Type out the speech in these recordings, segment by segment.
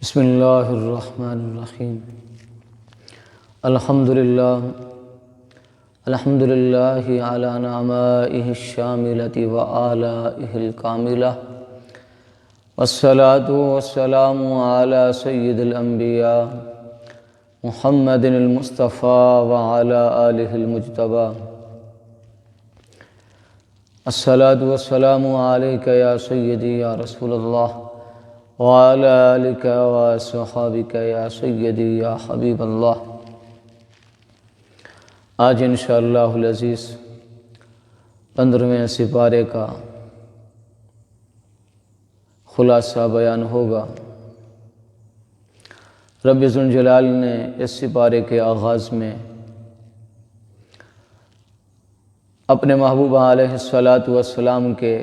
بسم اللہ الرحمن الرحیم الحمدللہ علی نعمائہ الشاملۃ وآلائہ الکاملہ والصلاة والسلام علی سید الانبیاء محمد المصطفیٰ وعلی آلہ المجتبیٰ الصلاة والسلام علیکہ یا سیدی یا رسول اللہ وعلی آلک وصحابک یا سیدی یا حبیب اللہ۔ آج انشاءاللہ العزیز 15ویں سپارے کا خلاصہ بیان ہوگا۔ رب ذوالجلال نے اس سپارے کے آغاز میں اپنے محبوب علیہ السلام کے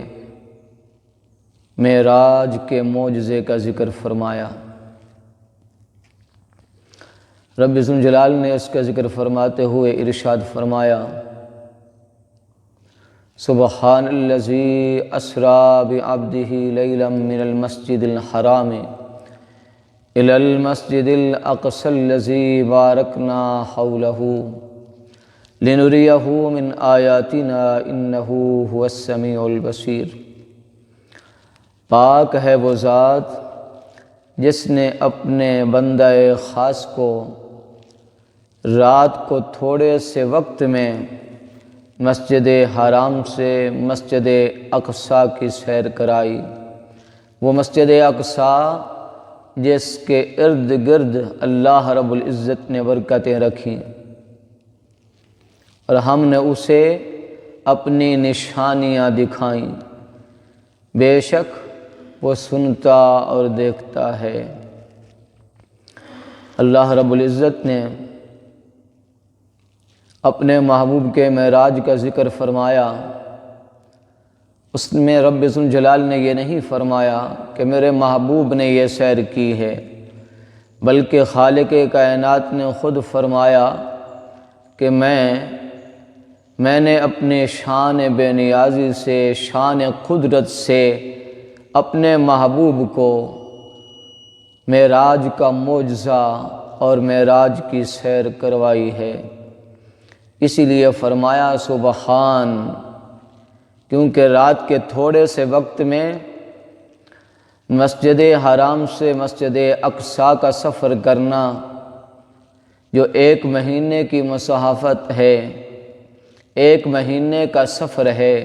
معراج کے معجزے کا ذکر فرمایا۔ رب ذوالجلال نے اس کا ذکر فرماتے ہوئے ارشاد فرمایا: سبحان الذی اسری بعبدہ لیلا من المسجد الحرام الی المسجد الاقصی الذی بارکنا حولہ لنریہ من آیاتنا انہ هو السمیع البصیر۔ پاک ہے وہ ذات جس نے اپنے بندہ خاص کو رات کو تھوڑے سے وقت میں مسجد حرام سے مسجد اقصی کی سیر کرائی۔ وہ مسجد اقصی جس کے ارد گرد اللہ رب العزت نے برکتیں رکھیں اور ہم نے اسے اپنی نشانیاں دکھائیں۔ بے شک وہ سنتا اور دیکھتا ہے۔ اللہ رب العزت نے اپنے محبوب کے معراج کا ذکر فرمایا۔ اس میں رب ذوالجلال نے یہ نہیں فرمایا کہ میرے محبوب نے یہ سیر کی ہے، بلکہ خالق کائنات نے خود فرمایا کہ میں نے اپنے شان بے نیازی سے، شان قدرت سے اپنے محبوب کو معراج کا معجزہ اور معراج کی سیر کروائی ہے۔ اسی لیے فرمایا سبحان، کیونکہ رات کے تھوڑے سے وقت میں مسجد حرام سے مسجد اقصی کا سفر کرنا جو 1 مہینے کی مسافت ہے، 1 مہینے کا سفر ہے،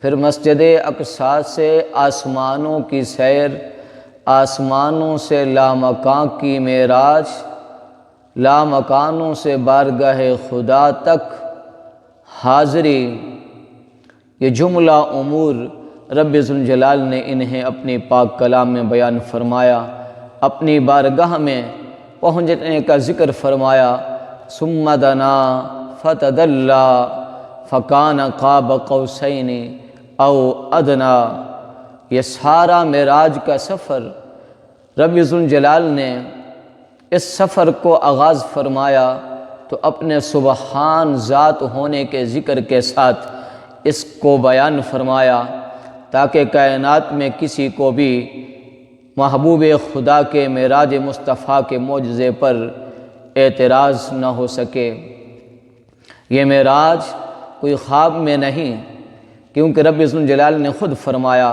پھر مسجد اقصی سے آسمانوں کی سیر، آسمانوں سے لامکان کی معراج، لامکانوں سے بارگاہ خدا تک حاضری، یہ جملہ امور رب ذوالجلال نے انہیں اپنی پاک کلام میں بیان فرمایا۔ اپنی بارگاہ میں پہنچنے کا ذکر فرمایا۔ ثم دنا فتدلی فکان قاب قوسین او ادنا۔ یہ سارا معراج کا سفر رب ذوالجلال نے اس سفر کو آغاز فرمایا تو اپنے سبحان ذات ہونے کے ذکر کے ساتھ اس کو بیان فرمایا، تاکہ کائنات میں کسی کو بھی محبوب خدا کے معراج مصطفیٰ کے معجزے پر اعتراض نہ ہو سکے۔ یہ معراج کوئی خواب میں نہیں، کیونکہ رب ذوالجلال نے خود فرمایا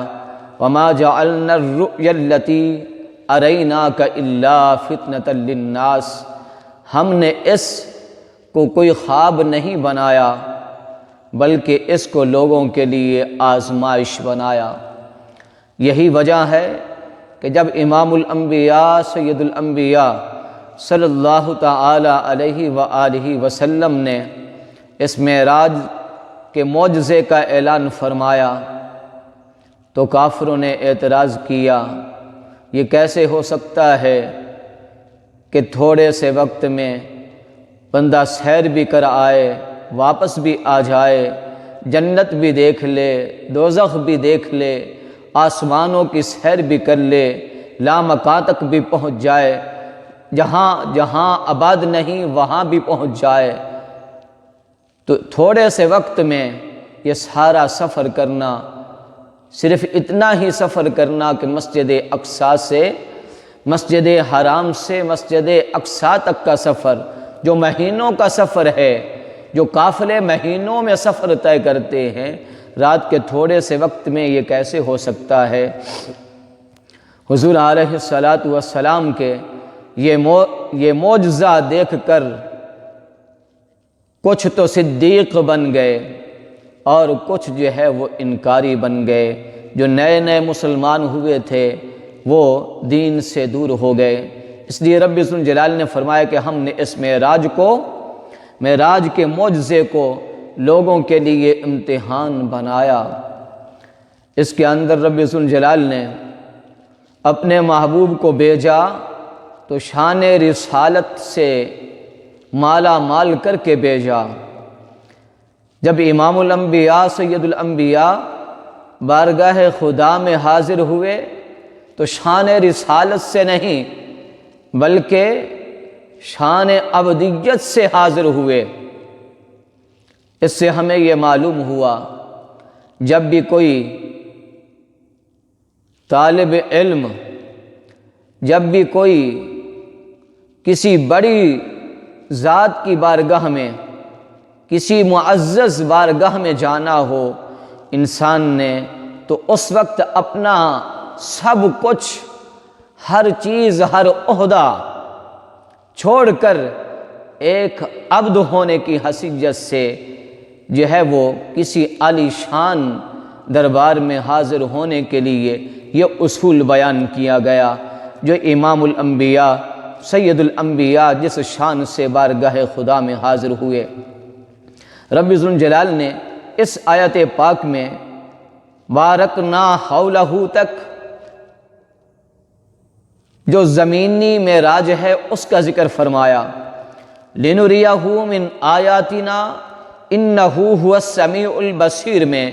وَمَا جَعَلْنَا الرُّؤْيَا الَّتِي أَرَيْنَاكَ إِلَّا فِتْنَةً لِلنَّاسِ۔ ہم نے اس کو کوئی خواب نہیں بنایا، بلکہ اس کو لوگوں کے لیے آزمائش بنایا۔ یہی وجہ ہے کہ جب امام الانبیاء سید الانبیاء صلی اللہ تعالی علیہ وآلہ وسلم نے اس معراج کے معجزے کا اعلان فرمایا تو کافروں نے اعتراض کیا، یہ کیسے ہو سکتا ہے کہ تھوڑے سے وقت میں بندہ سیر بھی کر آئے، واپس بھی آ جائے، جنت بھی دیکھ لے، دوزخ بھی دیکھ لے، آسمانوں کی سیر بھی کر لے، لامکان تک بھی پہنچ جائے، جہاں آباد نہیں وہاں بھی پہنچ جائے۔ تو تھوڑے سے وقت میں یہ سارا سفر کرنا، صرف اتنا ہی سفر کرنا کہ مسجد اقصی سے مسجد حرام سے مسجد اقصیٰ تک کا سفر جو مہینوں کا سفر ہے، جو قافلے مہینوں میں سفر طے کرتے ہیں، رات کے تھوڑے سے وقت میں یہ کیسے ہو سکتا ہے؟ حضور علیہ الصلاۃ والسلام کے یہ معجزہ دیکھ کر کچھ تو صدیق بن گئے اور کچھ جو ہے وہ انکاری بن گئے۔ جو نئے نئے مسلمان ہوئے تھے وہ دین سے دور ہو گئے۔ اس لیے رب ذوالجلال نے فرمایا کہ ہم نے اس معراج کے معجزے کو لوگوں کے لیے امتحان بنایا۔ اس کے اندر رب ذوالجلال نے اپنے محبوب کو بھیجا تو شان رسالت سے مالا مال کر کے بھیجا۔ جب امام الانبیاء سید الانبیاء بارگاہ خدا میں حاضر ہوئے تو شان رسالت سے نہیں بلکہ شان عبدیت سے حاضر ہوئے۔ اس سے ہمیں یہ معلوم ہوا جب بھی کوئی طالب علم، جب بھی کوئی کسی بڑی ذات کی بارگاہ میں، کسی معزز بارگاہ میں جانا ہو انسان نے، تو اس وقت اپنا سب کچھ، ہر چیز، ہر عہدہ چھوڑ کر ایک عبد ہونے کی حیثیت سے جو ہے وہ کسی عالی شان دربار میں حاضر ہونے کے لیے یہ اصول بیان کیا گیا جو امام الانبیاء سید الانبیاء جس شان سے بارگاہ خدا میں حاضر ہوئے۔ رب ذوالجلال نے اس آیت پاک میں بارکنا حولہ تک جو زمینی معراج ہے اس کا ذکر فرمایا، لِنُرِيَهُ مِنْ آیَاتِنَا إِنَّهُ هُوَ السَّمِيعُ الْبَصِيرُ میں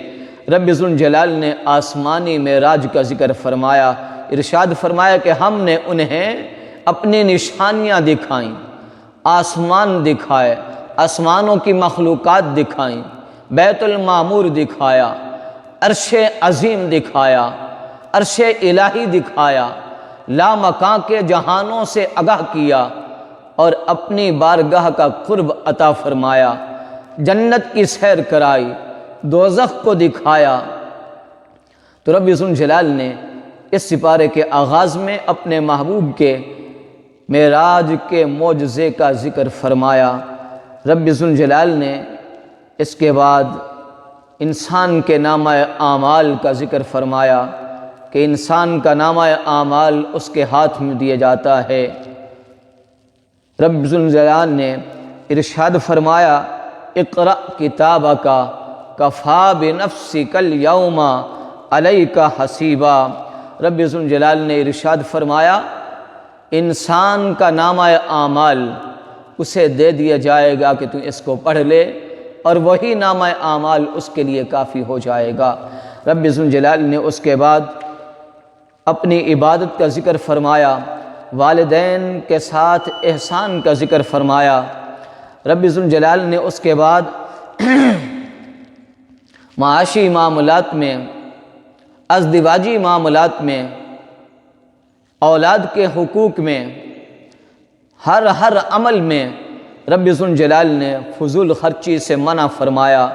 رب ذوالجلال نے آسمانی معراج کا ذکر فرمایا۔ ارشاد فرمایا کہ ہم نے انہیں اپنی نشانیاں دکھائیں، آسمان دکھائے، آسمانوں کی مخلوقات دکھائیں، بیت المعمور دکھایا، عرش عظیم دکھایا، عرش الہی دکھایا، لامکاں کے جہانوں سے آگاہ کیا اور اپنی بارگاہ کا قرب عطا فرمایا، جنت کی سیر کرائی، دوزخ کو دکھایا۔ تو رب ذوالجلال نے اس سپارے کے آغاز میں اپنے محبوب کے معراج کے معجزے کا ذکر فرمایا۔ رب ذوالجلال نے اس کے بعد انسان کے نامہ اعمال کا ذکر فرمایا کہ انسان کا نامہ اعمال اس کے ہاتھ میں دیا جاتا ہے۔ رب ذوالجلال نے ارشاد فرمایا، اقرأ کتابک کفی بنفسک الیوم علیک حسیبا۔ رب ذوالجلال نے ارشاد فرمایا انسان کا نامہ اعمال اسے دے دیا جائے گا کہ تو اس کو پڑھ لے اور وہی نامہ اعمال اس کے لیے کافی ہو جائے گا۔ رب ذوالجلال نے اس کے بعد اپنی عبادت کا ذکر فرمایا، والدین کے ساتھ احسان کا ذکر فرمایا۔ رب ذوالجلال نے اس کے بعد معاشی معاملات میں، ازدواجی معاملات میں، اولاد کے حقوق میں، ہر عمل میں رب ذوالجلال نے فضول خرچی سے منع فرمایا،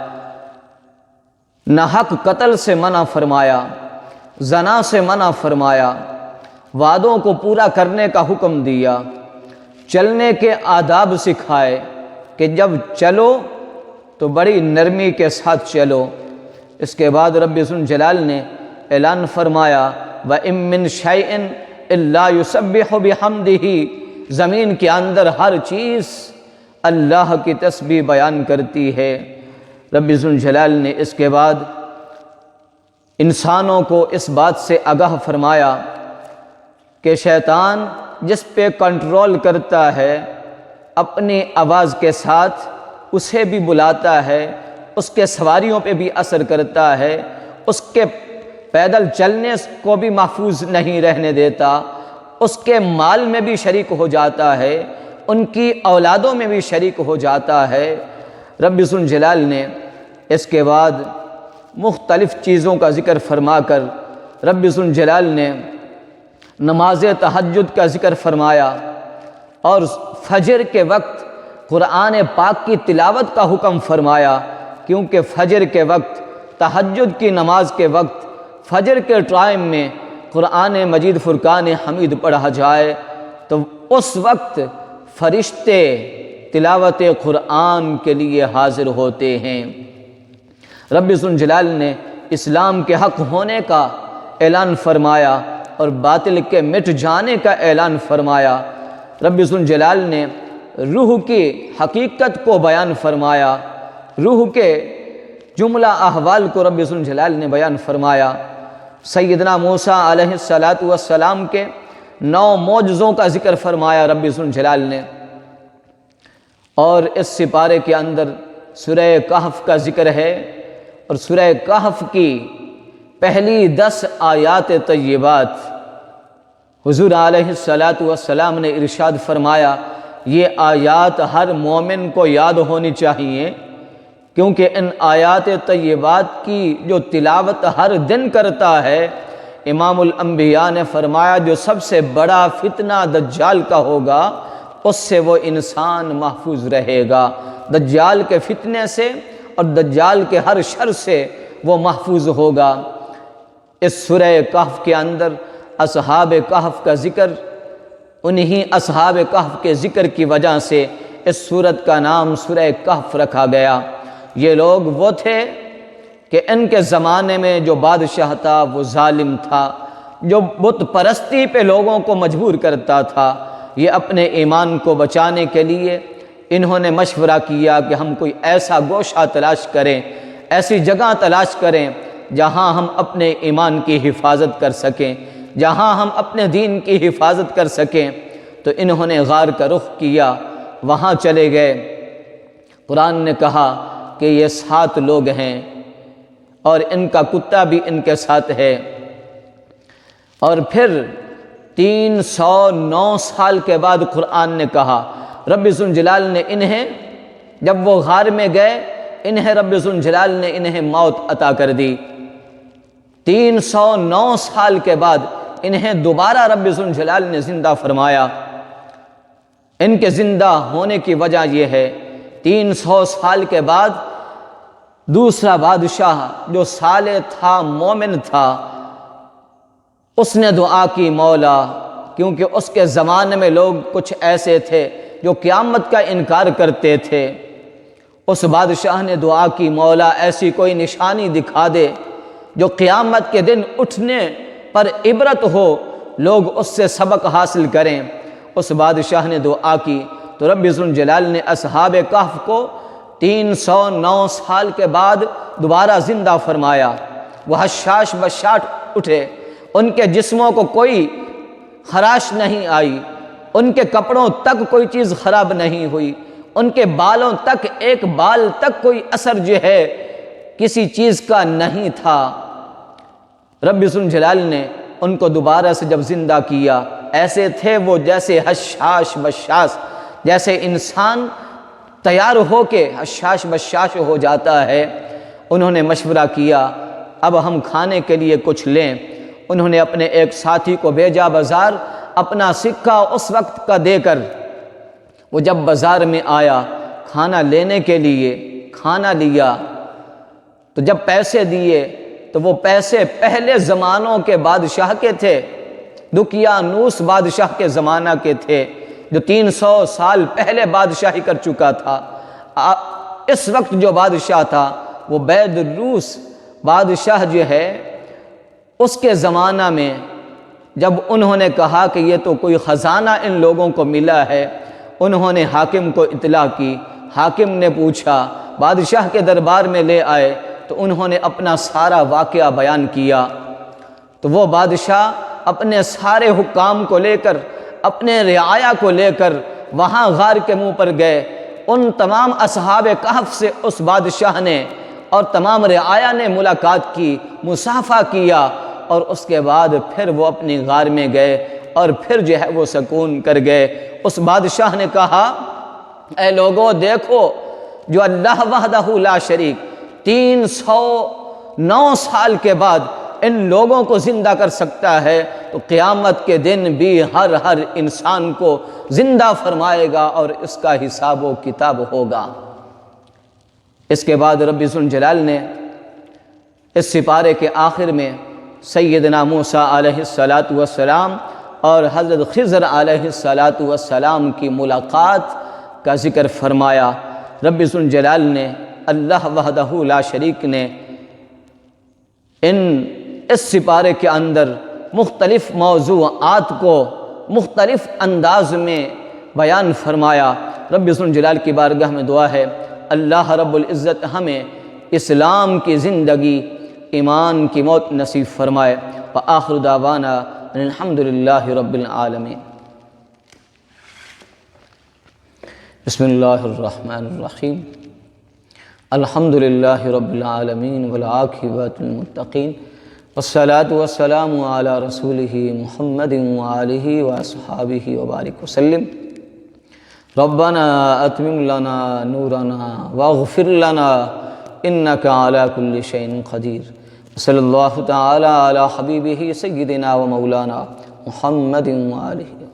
ناحق قتل سے منع فرمایا، زنا سے منع فرمایا، وعدوں کو پورا کرنے کا حکم دیا، چلنے کے آداب سکھائے کہ جب چلو تو بڑی نرمی کے ساتھ چلو۔ اس کے بعد رب ذوالجلال نے اعلان فرمایا وَإِن مِّن شَيْءٍ إِلَّا يُسَبِّحُ بِحَمْدِهِ، زمین کے اندر ہر چیز اللہ کی تسبیح بیان کرتی ہے۔ رب ذوالجلال نے اس کے بعد انسانوں کو اس بات سے آگاہ فرمایا کہ شیطان جس پہ کنٹرول کرتا ہے اپنی آواز کے ساتھ اسے بھی بلاتا ہے، اس کے سواریوں پہ بھی اثر کرتا ہے، اس کے پیدل چلنے کو بھی محفوظ نہیں رہنے دیتا، اس کے مال میں بھی شریک ہو جاتا ہے، ان کی اولادوں میں بھی شریک ہو جاتا ہے۔ رب ذوالجلال نے اس کے بعد مختلف چیزوں کا ذکر فرما کر رب ذوالجلال نے نماز تہجد کا ذکر فرمایا اور فجر کے وقت قرآن پاک کی تلاوت کا حکم فرمایا، کیونکہ فجر کے وقت، تہجد کی نماز کے وقت، فجر کے ٹائم میں قرآن مجید فرقان حمید پڑھا جائے تو اس وقت فرشتے تلاوت قرآن کے لیے حاضر ہوتے ہیں۔ رب ذوالجلال نے اسلام کے حق ہونے کا اعلان فرمایا اور باطل کے مٹ جانے کا اعلان فرمایا۔ رب ذوالجلال نے روح کی حقیقت کو بیان فرمایا، روح کے جملہ احوال کو رب ذوالجلال نے بیان فرمایا۔ سیدنا موسیٰ علیہ السلام کے 9 معجزوں کا ذکر فرمایا رب ذوالجلال نے، اور اس سپارے کے اندر سورہ کہف کا ذکر ہے، اور سورہ کہف کی پہلی 10 آیات طیبات حضور علیہ السلام نے ارشاد فرمایا یہ آیات ہر مومن کو یاد ہونی چاہیے، کیونکہ ان آیات طیبات کی جو تلاوت ہر دن کرتا ہے، امام الانبیاء نے فرمایا جو سب سے بڑا فتنہ دجال کا ہوگا اس سے وہ انسان محفوظ رہے گا، دجال کے فتنے سے اور دجال کے ہر شر سے وہ محفوظ ہوگا۔ اس سورہ کہف کے اندر اصحاب کہف کا ذکر، انہی اصحاب کہف کے ذکر کی وجہ سے اس سورت کا نام سورہ کہف رکھا گیا۔ یہ لوگ وہ تھے کہ ان کے زمانے میں جو بادشاہ تھا وہ ظالم تھا، جو بت پرستی پہ لوگوں کو مجبور کرتا تھا۔ یہ اپنے ایمان کو بچانے کے لیے انہوں نے مشورہ کیا کہ ہم کوئی ایسا گوشہ تلاش کریں، ایسی جگہ تلاش کریں جہاں ہم اپنے ایمان کی حفاظت کر سکیں، جہاں ہم اپنے دین کی حفاظت کر سکیں۔ تو انہوں نے غار کا رخ کیا، وہاں چلے گئے۔ قرآن نے کہا کہ یہ 7 لوگ ہیں اور ان کا کتا بھی ان کے ساتھ ہے، اور پھر 309 سال کے بعد قرآن نے کہا، رب ذوالجلال نے انہیں، جب وہ غار میں گئے، انہیں رب ذوالجلال نے انہیں موت عطا کر دی۔ 309 سال کے بعد انہیں دوبارہ رب ذوالجلال نے زندہ فرمایا۔ ان کے زندہ ہونے کی وجہ یہ ہے، 300 سال کے بعد دوسرا بادشاہ جو صالح تھا، مومن تھا، اس نے دعا کی مولا، کیونکہ اس کے زمانے میں لوگ کچھ ایسے تھے جو قیامت کا انکار کرتے تھے۔ اس بادشاہ نے دعا کی مولا ایسی کوئی نشانی دکھا دے جو قیامت کے دن اٹھنے پر عبرت ہو، لوگ اس سے سبق حاصل کریں۔ اس بادشاہ نے دعا کی تو رب ذوالجلال نے اصحاب کہف کو 309 سال کے بعد دوبارہ زندہ فرمایا۔ وہ حشاش بشاش اٹھے، ان کے جسموں کو کوئی خراش نہیں آئی، ان کے کپڑوں تک کوئی چیز خراب نہیں ہوئی، ان کے بالوں تک ایک بال تک کوئی اثر جو ہے کسی چیز کا نہیں تھا۔ رب ذوالجلال نے ان کو دوبارہ سے جب زندہ کیا، ایسے تھے وہ جیسے حشاش بشاش، جیسے انسان تیار ہو کے حشاش بشاش ہو جاتا ہے۔ انہوں نے مشورہ کیا اب ہم کھانے کے لیے کچھ لیں۔ انہوں نے اپنے ایک ساتھی کو بھیجا بازار، اپنا سکہ اس وقت کا دے کر۔ وہ جب بازار میں آیا کھانا لینے کے لیے، کھانا لیا، تو جب پیسے دیے تو وہ پیسے پہلے زمانوں کے بادشاہ کے تھے، دقیانوس بادشاہ کے زمانہ کے تھے، جو 300 سال پہلے بادشاہی کر چکا تھا۔ اس وقت جو بادشاہ تھا وہ بیدروس بادشاہ جو ہے، اس کے زمانہ میں جب انہوں نے کہا کہ یہ تو کوئی خزانہ ان لوگوں کو ملا ہے، انہوں نے حاکم کو اطلاع کی۔ حاکم نے پوچھا، بادشاہ کے دربار میں لے آئے تو انہوں نے اپنا سارا واقعہ بیان کیا۔ تو وہ بادشاہ اپنے سارے حکام کو لے کر، اپنے رعایا کو لے کر وہاں غار کے منہ پر گئے۔ ان تمام اصحاب کہف سے اس بادشاہ نے اور تمام رعایا نے ملاقات کی، مصافحہ کیا، اور اس کے بعد پھر وہ اپنی غار میں گئے اور پھر جو ہے وہ سکون کر گئے۔ اس بادشاہ نے کہا، اے لوگو دیکھو، جو اللہ وحدہ لا شریک 309 سال کے بعد ان لوگوں کو زندہ کر سکتا ہے تو قیامت کے دن بھی ہر انسان کو زندہ فرمائے گا اور اس کا حساب و کتاب ہوگا۔ اس کے بعد رب ذوالجلال نے اس سپارے کے آخر میں سیدنا موسیٰ علیہ السلام اور حضرت خضر علیہ السلام کی ملاقات کا ذکر فرمایا۔ رب ذوالجلال نے، اللہ وحدہ لا شریک نے اس سپارے کے اندر مختلف موضوعات کو مختلف انداز میں بیان فرمایا۔ رب ذوالجلال کی بارگاہ میں دعا ہے اللہ رب العزت ہمیں اسلام کی زندگی، ایمان کی موت نصیب فرمائے۔ وآخر دعوانا ان الحمد للہ رب العالمین۔ بسم اللہ الرحمن الرحیم۔ الحمد للہ رب العالمین والعاقبۃ للمتقین والصلاة والسلام علی رسولہ محمد وآلہ واصحابہ وبارک وسلم۔ ربنا اتمم لنا نورنا واغفر لنا انک علی کل شیء قدیر۔ صلی اللہ تعالی علی حبیبہ سیدنا و مولانا محمد وآلہ